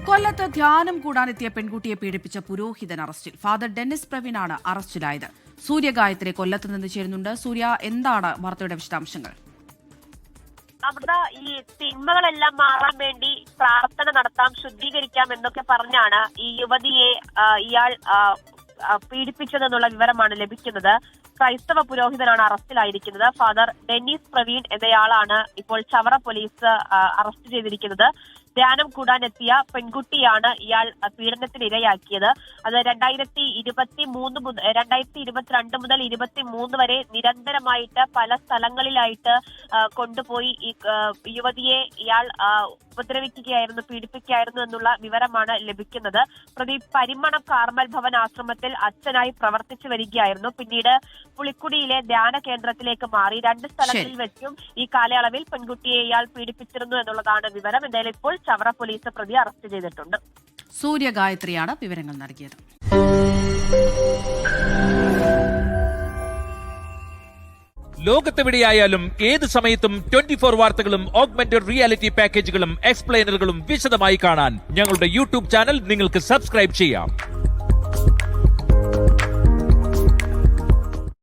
കൊല്ലത്ത് ധ്യാനം കൂടാനെത്തിയ പെൺകുട്ടിയെ പീഡിപ്പിച്ച പുരോഹിതൻ അറസ്റ്റിൽ. ഫാദർ ഡെന്നിസ് പ്രവീണാണ് അറസ്റ്റിലായത്. സൂര്യഗായത്രി കൊല്ലത്ത് നിന്ന് ചേരുന്നുണ്ട്. സൂര്യ, എന്താണ് വാർത്തയുടെ വിശദാംശങ്ങൾ? അവിടെ ഈ തിന്മകളെല്ലാം മാറാൻ വേണ്ടി പ്രാർത്ഥന നടത്താം, ശുദ്ധീകരിക്കാം എന്നൊക്കെ പറഞ്ഞാണ് ഈ യുവതിയെ ഇയാൾ പീഡിപ്പിച്ചതെന്നുള്ള വിവരമാണ് ലഭിക്കുന്നത്. ക്രൈസ്തവ പുരോഹിതനാണ് അറസ്റ്റിലായിരിക്കുന്നത്. ഫാദർ ഡെന്നിസ് പ്രവീൺ എന്നയാളാണ് ഇപ്പോൾ ചവറ പോലീസ് അറസ്റ്റ് ചെയ്തിരിക്കുന്നത്. ധ്യാനം കൂടാനെത്തിയ പെൺകുട്ടിയാണ് ഇയാൾ പീഡനത്തിന് ഇരയാക്കിയത്. അത് 2022 മുതൽ 23 വരെ നിരന്തരമായിട്ട് പല സ്ഥലങ്ങളിലായിട്ട് കൊണ്ടുപോയി ഈ യുവതിയെ ഇയാൾ ഉപദ്രവിക്കുകയായിരുന്നു, പീഡിപ്പിക്കുകയായിരുന്നു എന്നുള്ള വിവരമാണ് ലഭിക്കുന്നത്. പ്രതി പരിമണം കാർമൽ ഭവൻ ആശ്രമത്തിൽ അച്ഛനായി പ്രവർത്തിച്ചു വരികയായിരുന്നു. പിന്നീട് പുളിക്കുടിയിലെ ധ്യാന കേന്ദ്രത്തിലേക്ക് മാറി. 2 സ്ഥലങ്ങളിൽ വെച്ചും ഈ കാലയളവിൽ പെൺകുട്ടിയെ ഇയാൾ പീഡിപ്പിച്ചിരുന്നു എന്നുള്ളതാണ് വിവരം. എന്തായാലും ഇപ്പോൾ ചവറ പോലീസ് പ്രതി അറസ്റ്റ് ചെയ്തിട്ടുണ്ട്. സൂര്യഗായത്രിയാണ് വിവരങ്ങൾ നൽകിയത്. ലോകത്തെവിടെയായാലും ഏത് സമയത്തും 24 വാർത്തകളും ഓഗ്മെന്റഡ് റിയാലിറ്റി പാക്കേജുകളും എക്സ്പ്ലെയിനറുകളും വിശദമായി കാണാൻ ഞങ്ങളുടെ യൂട്യൂബ് ചാനൽ നിങ്ങൾക്ക് സബ്സ്ക്രൈബ് ചെയ്യാം.